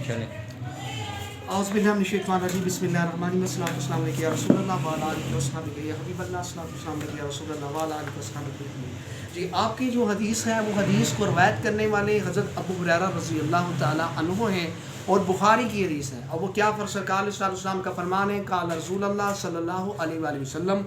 چلیں۔ اعوذ باللہ من الشیطان الرجیم، بسم اللہ الرحمن الرحیم، الصلاۃ والسلام علیک یا رسول اللہ وعلی آلہ وصحبہ یا حبیب اللہ، الصلاۃ والسلام علیک یا رسول اللہ وعلی آلہ وصحبہ۔ جی آپ کی جو حدیث ہے وہ حدیث کو روایت کرنے والے حضرت ابو ہریرہ رضی اللہ تعالی عنہ ہیں اور بخاری کی حدیث ہے، اور وہ کیا سرکار علیہ السلام کا فرمان ہے، قال رسول اللہ صلی اللہ علیہ وآلہ وسلم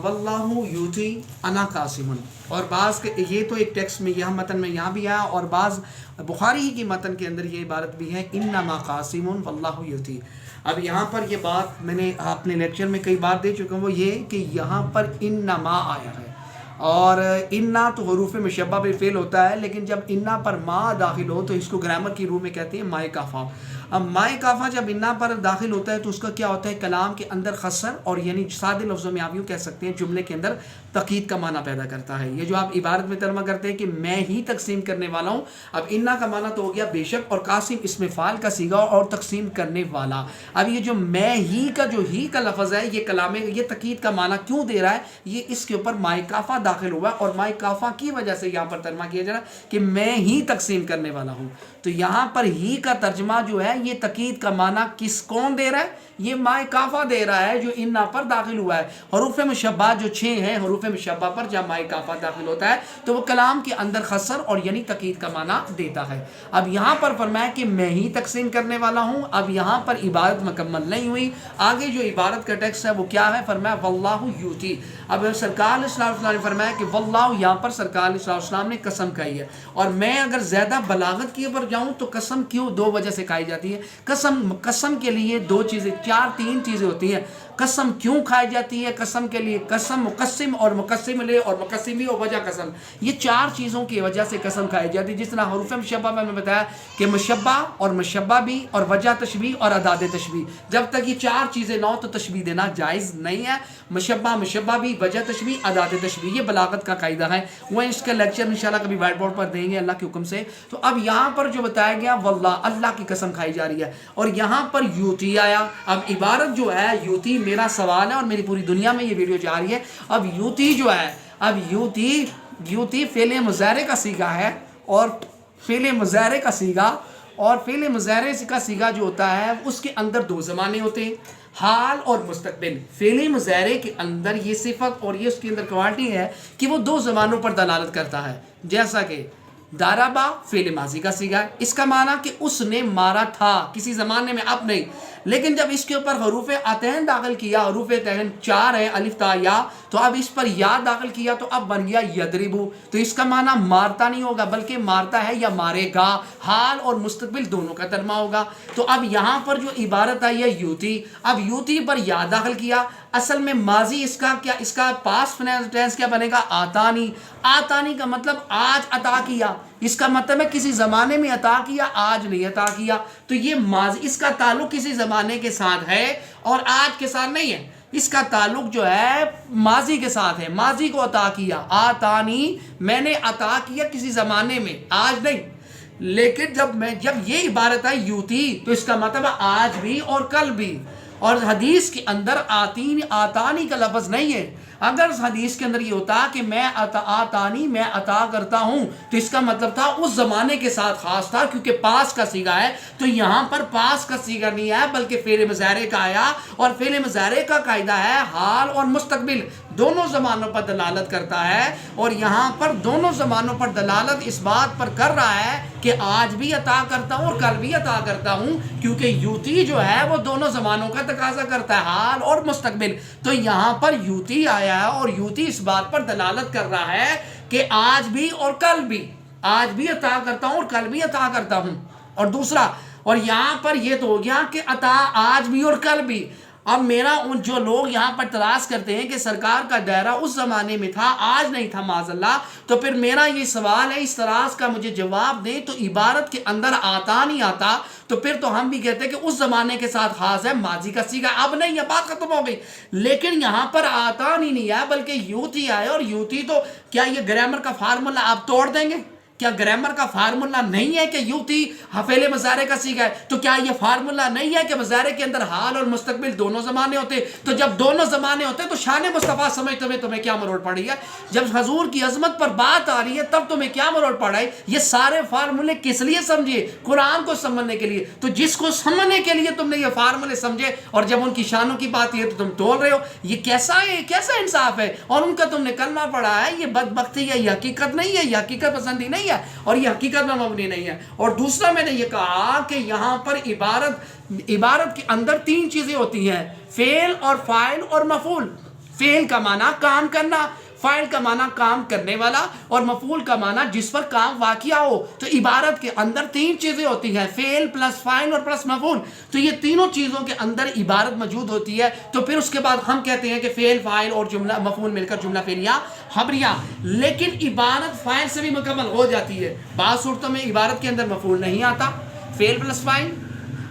واللہ یوتی انا قاسم، اور بعض کے یہ تو ایک ٹیکسٹ میں یہاں متن میں یہاں بھی آیا، اور بعض بخاری ہی کی متن کے اندر یہ عبارت بھی ہے انما قاسم واللہ یوتی۔ اب یہاں پر یہ بات میں نے اپنے لیکچر میں کئی بار دے چکا ہوں، وہ یہ کہ یہاں پر انما آیا ہے، اور انا تو حروف مشبہ پہ فعل ہوتا ہے، لیکن جب انا پر ما داخل ہو تو اس کو گرامر کی روح میں کہتے ہیں مائے کافا۔ اب مائے کافا جب انا پر داخل ہوتا ہے تو اس کا کیا ہوتا ہے، کلام کے اندر خسر، اور یعنی سادے لفظوں میں آپ یوں کہہ سکتے ہیں جملے کے اندر تقید کا معنی پیدا کرتا ہے۔ یہ جو آپ عبارت میں ترجمہ کرتے ہیں کہ میں ہی تقسیم کرنے والا ہوں، اب انا کا معنی تو ہو گیا بے شک، اور قاسم اسم فاعل کا صیغہ اور تقسیم کرنے والا۔ اب یہ جو میں ہی کا جو ہی کا لفظ ہے، یہ کلام یہ تقید کا معنی کیوں دے رہا ہے، یہ اس کے اوپر مائے کافا داخل ہوا، اور مائے کافا کی وجہ سے یہاں پر ترجمہ کیا جا رہا ہے کہ میں ہی تقسیم کرنے والا ہوں۔ تو یہاں پر ہی کا ترجمہ جو ہے یہ تقید کا معنی کون دے رہا ہے، یہ مائے کافا دے رہا ہے جو انا پر داخل ہوا ہے۔ حروف مشبہ جو 6 ہیں، حروف مشبہ پر جب مائے کافا داخل ہوتا ہے تو وہ کلام کے اندر خسر اور یعنی تقید کا معنی دیتا ہے۔ اب یہاں پر فرمایا کہ میں ہی تقسیم کرنے والا ہوں، اب یہاں پر عبارت مکمل نہیں ہوئی، آگے جو عبارت کا ٹیکسٹ ہے وہ کیا ہے، فرمایا واللہ یوتی۔ اب سرکار علیہ السلام نے فرمایا کہ واللہ، یہاں پر سرکار علیہ السلام نے قسم کہی ہے، اور میں اگر زیادہ بلاغت کی اوپر جاؤں تو قسم کیوں 2 وجہ سے کھائی جاتی ہے۔ قسم کے لیے 2 چیزیں 3 چیزیں ہوتی ہیں۔ قسم کیوں کھائی جاتی ہے، قسم کے لیے قسم مقسم اور مقسم لے اور مقسمی اور وجہ قسم، یہ 4 چیزوں کی وجہ سے قسم کھائی جاتی ہے۔ جس طرح حروف مشبہ میں بتایا کہ مشبہ اور مشبہ بھی اور وجہ تشبیہ اور اداد تشبیہ، جب تک یہ 4 چیزیں نہ ہو تو تشبیہ دینا جائز نہیں ہے۔ مشبہ بھی، وجہ تشبیہ، اداد تشبیہ، یہ بلاغت کا قاعدہ ہے۔ وہ اس کا لیکچر انشاءاللہ کبھی وائٹ بورڈ پر دیں گے اللہ کے حکم سے۔ تو اب یہاں پر جو بتایا گیا واللہ، اللہ کی قسم کھائی جا رہی ہے، اور یہاں پر یوتی آیا۔ اب عبارت جو ہے یوتی، میرا سوال ہے اور میری پوری دنیا میں یہ ویڈیو جا رہی ہے، اب یوتی جو ہے، اب یوتی فعل مضارع کا صیغہ ہے، اور فعل مضارع کا صیغہ، اور فعل مضارع کا صیغہ جو ہوتا ہے اس کے اندر 2 زمانے ہوتے ہیں، حال اور مستقبل۔ فعل مضارع کے اندر یہ صفت اور یہ اس کے اندر کوالٹی ہے کہ وہ 2 زمانوں پر دلالت کرتا ہے، جیسا کہ دارابا فعل ماضی کا صیغہ ہے، اس کا معنی کہ اس نے مارا تھا کسی زمانے میں، اب نہیں، لیکن جب اس کے اوپر حروف عطین داخل کیا، حروف عطین 4 ہیں، الف تا یا، تو اب اس پر یا داخل کیا تو اب بن گیا یضربو، تو اس کا معنی مارتا نہیں ہوگا بلکہ مارتا ہے یا مارے گا، حال اور مستقبل دونوں کا ترجمہ ہوگا۔ تو اب یہاں پر جو عبارت آئی ہے یوتی، اب یوتی پر یا داخل کیا، اصل میں ماضی اس کا کیا، اس کا پاسٹ ٹینس کیا بنے گا، آتانی۔ آتانی کا مطلب آج عطا کیا، اس کا مطلب ہے کسی زمانے میں عطا کیا، آج نہیں عطا کیا، تو یہ ماضی، اس کا تعلق کسی زمانے کے ساتھ ہے اور آج کے ساتھ نہیں ہے، اس کا تعلق جو ہے ماضی کے ساتھ ہے، ماضی کو عطا کیا، آتانی، میں نے عطا کیا کسی زمانے میں، آج نہیں۔ لیکن جب یہ عبارت ہے یوتی تو اس کا مطلب ہے آج بھی اور کل بھی، اور حدیث کے اندر آتانی کا لفظ نہیں ہے۔ اگر حدیث کے اندر یہ ہوتا کہ میں آتانی، میں عطا کرتا ہوں، تو اس کا مطلب تھا اس زمانے کے ساتھ خاص تھا، کیونکہ پاس کا صیغہ ہے، تو یہاں پر پاس کا صیغہ نہیں ہے بلکہ فعل مضارع کا آیا، اور فعل مضارع کا قاعدہ ہے حال اور مستقبل دونوں زمانوں پر دلالت کرتا ہے، اور یہاں پر دونوں زمانوں پر دلالت اس بات پر کر رہا ہے کہ آج بھی عطا کرتا ہوں اور کل بھی عطا کرتا ہوں، کیونکہ یوتی جو ہے وہ دونوں زمانوں کا تقاضا کرتا ہے، حال اور مستقبل۔ تو یہاں پر یوتی آیا ہے، اور یوتی اس بات پر دلالت کر رہا ہے کہ آج بھی اور کل بھی، آج بھی عطا کرتا ہوں اور کل بھی عطا کرتا ہوں۔ اور دوسرا، اور یہاں پر یہ تو ہو گیا کہ عطا آج بھی اور کل بھی۔ اب میرا ان جو لوگ یہاں پر تلاش کرتے ہیں کہ سرکار کا دائرہ اس زمانے میں تھا، آج نہیں تھا معاذ اللہ، تو پھر میرا یہ سوال ہے، اس تلاش کا مجھے جواب دیں، تو عبارت کے اندر آتا نہیں آتا، تو پھر تو ہم بھی کہتے ہیں کہ اس زمانے کے ساتھ خاص ہے، ماضی کا صیغہ اب نہیں ہے، بات ختم ہو گئی۔ لیکن یہاں پر آتا نہیں ہے بلکہ یوتی آئے، اور یوتی تو کیا یہ گرامر کا فارمولا آپ توڑ دیں گے؟ کیا گرامر کا فارمولا نہیں ہے کہ یوتی فعل مضارع کا صیغہ ہے؟ تو کیا یہ فارمولا نہیں ہے کہ مضارع کے اندر حال اور مستقبل دونوں زمانے ہوتے؟ تو جب دونوں زمانے ہوتے تو شان مصطفیٰ سمجھتے ہوئے تمہیں کیا مروڑ پڑی ہے؟ جب حضور کی عظمت پر بات آ رہی ہے تب تمہیں کیا مروڑ پڑا ہے؟ یہ سارے فارمولے کس لیے سمجھے؟ قرآن کو سمجھنے کے لیے۔ تو جس کو سمجھنے کے لیے تم نے یہ فارمولے سمجھے اور جب ان کی شانوں کی بات ہے تو تم تول رہے ہو، یہ کیسا ہے؟ کیسا انصاف ہے؟ اور ان کا تم نے کلمہ پڑھا ہے، یہ بدبختی ہے، یہ حقیقت نہیں ہے، یہ حقیقت پسندی نہیں ہے اور یہ حقیقت میں مبنی نہیں ہے۔ اور دوسرا میں نے یہ کہا کہ یہاں پر عبارت کے اندر تین چیزیں ہوتی ہیں، فعل اور فاعل اور مفعول۔ فعل کا معنی کام کرنا، فاعل کا معنی کام کرنے والا، اور مفعول کا معنی جس پر کام واقع ہو۔ تو عبارت کے اندر تین چیزیں ہوتی ہیں، فعل پلس فاعل اور پلس مفعول۔ تو یہ تینوں چیزوں کے اندر عبارت موجود ہوتی ہے۔ تو پھر اس کے بعد ہم کہتے ہیں کہ فعل فاعل اور جملہ مفعول مل کر جملہ فعلیہ خبریہ۔ لیکن عبارت فاعل سے بھی مکمل ہو جاتی ہے۔ بعض صورتوں میں عبارت کے اندر مفعول نہیں آتا، فعل پلس فاعل۔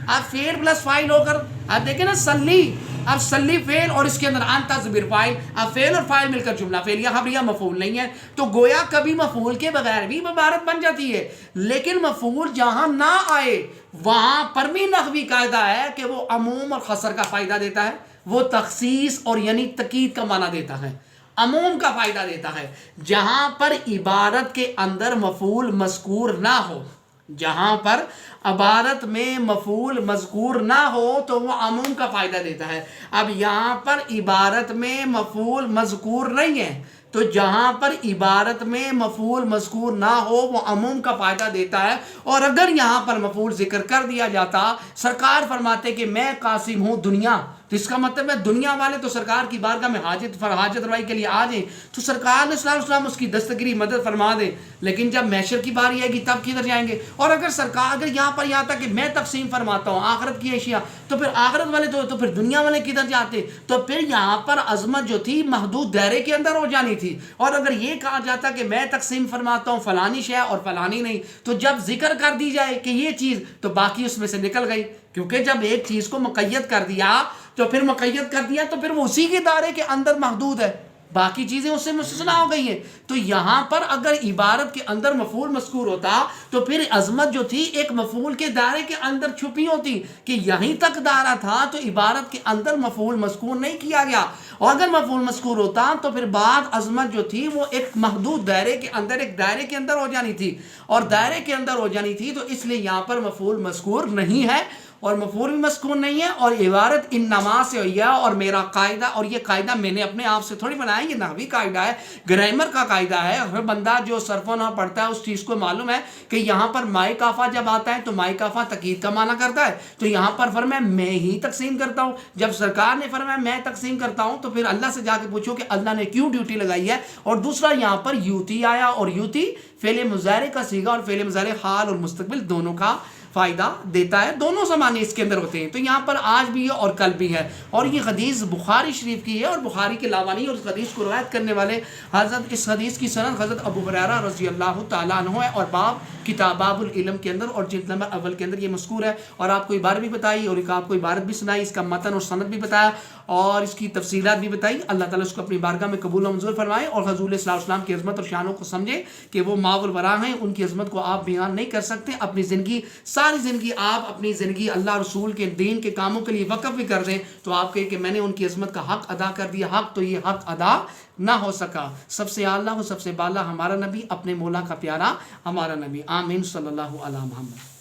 اب فعل پلس فاعل ہو کر اب دیکھیں نا سلی، اب سلی فعل اور اس کے اندر انتا ضمیر فاعل، اب فعل اور فاعل مل کر جملہ فعلیہ خبریہ مفعول نہیں ہے۔ تو گویا کبھی مفعول کے بغیر بھی عبارت بن جاتی ہے، لیکن مفعول جہاں نہ آئے وہاں پر بھی نحوی قاعدہ ہے کہ وہ عموم اور خصر کا فائدہ دیتا ہے، وہ تخصیص اور یعنی تقید کا معنی دیتا ہے، عموم کا فائدہ دیتا ہے۔ جہاں پر عبارت کے اندر مفعول مذکور نہ ہو، جہاں پر عبارت میں مفعول مذکور نہ ہو تو وہ عموم کا فائدہ دیتا ہے۔ اب یہاں پر عبارت میں مفعول مذکور نہیں ہے، تو جہاں پر عبارت میں مفعول مذکور نہ ہو وہ عموم کا فائدہ دیتا ہے۔ اور اگر یہاں پر مفعول ذکر کر دیا جاتا، سرکار فرماتے کہ میں قاسم ہوں دنیا، تو اس کا مطلب ہے دنیا والے تو سرکار کی بارگاہ میں حاجت روائی کے لیے آ جائیں، تو سرکار نے صلی اللہ علیہ وسلم اس کی دستگیری مدد فرما دیں۔ لیکن جب محشر کی باری آئے گی تب کدھر جائیں گے؟ اور اگر یہاں پر یہ آتا کہ میں تقسیم فرماتا ہوں آخرت کی اشیاء، تو پھر آخرت والے تو پھر دنیا والے کدھر جاتے؟ تو پھر یہاں پر عظمت جو تھی محدود دائرے کے اندر ہو جانی تھی۔ اور اگر یہ کہا جاتا کہ میں تقسیم فرماتا ہوں فلانی شے اور فلانی نہیں، تو جب ذکر کر دی جائے کہ یہ چیز تو باقی اس میں سے نکل گئی، کیونکہ جب ایک چیز کو مقید کر دیا تو پھر مقید کر دیا تو پھر وہ اسی کے دائرے کے اندر محدود ہے، باقی چیزیں اس سے مستثنیٰ ہو گئی ہیں۔ تو یہاں پر اگر عبارت کے اندر مفعول مذکور ہوتا تو پھر عظمت جو تھی ایک مفعول کے دائرے کے اندر چھپی ہوتی کہ یہیں تک دائرہ تھا، تو عبارت کے اندر مفعول مذکور نہیں کیا گیا۔ اور اگر مفعول مذکور ہوتا تو پھر بعد عظمت جو تھی وہ ایک محدود دائرے کے اندر، ایک دائرے کے اندر ہو جانی تھی، اور دائرے کے اندر ہو جانی تھی، تو اس لیے یہاں پر مفعول مذکور نہیں ہے اور مفعول بھی مذکور نہیں ہے۔ اور عبارت انما سے ہوئی ہے، اور میرا قاعدہ، اور یہ قاعدہ میں نے اپنے آپ سے تھوڑی بنایا، یہ نحوی قاعدہ ہے، گرامر کا قاعدہ ہے۔ ہر بندہ جو صرف و نحو پڑھتا ہے اس چیز کو معلوم ہے کہ یہاں پر مائے کافہ جب آتا ہے تو مائے کافہ تقید کا معنی کرتا ہے، تو یہاں پر فرمایا میں ہی تقسیم کرتا ہوں۔ جب سرکار نے فرمایا میں تقسیم کرتا ہوں تو پھر اللہ سے جا کے پوچھو کہ اللہ نے کیوں ڈیوٹی لگائی ہے۔ اور دوسرا یہاں پر یوتی آیا، اور یوتی فعل مضارع کا صیغہ اور فعل مضارع حال اور مستقبل دونوں کا فائدہ دیتا ہے، دونوں زمانے اس کے اندر ہوتے ہیں۔ تو یہاں پر آج بھی ہے اور کل بھی ہے، اور یہ حدیث بخاری شریف کی ہے، اور بخاری کے لاوانی اور اس حدیث کو روایت کرنے والے حضرت، اس حدیث کی سند حضرت ابو ہریرہ رضی اللہ تعالیٰ عنہ ہے، اور باب کتاب باب العلم کے اندر اور جلد نمبر اول کے اندر یہ مذکور ہے۔ اور آپ کو عبارت بھی بتائی اور آپ کو عبارت بھی سنائی، اس کا متن اور سند بھی بتایا اور اس کی تفصیلات بھی بتائی۔ اللہ تعالیٰ اس کو اپنی بارگاہ میں قبول و منظور فرمائے، اور حضور صلی اللہ علیہ وسلم کی عظمت اور شانوں کو سمجھے کہ وہ ماء الورا ہیں، ان کی عظمت کو آپ بیان نہیں کر سکتے۔ اپنی زندگی، ساری زندگی آپ اپنی زندگی اللہ رسول کے دین کے کاموں کے لیے وقف بھی کر دیں تو آپ کہیں کہ میں نے ان کی عظمت کا حق ادا کر دیا، حق تو یہ حق ادا نہ ہو سکا۔ سب سے اعلیٰ و سب سے بالا ہمارا نبی، اپنے مولا کا پیارا ہمارا نبی۔ آمین صلی اللہ علیہ محمد۔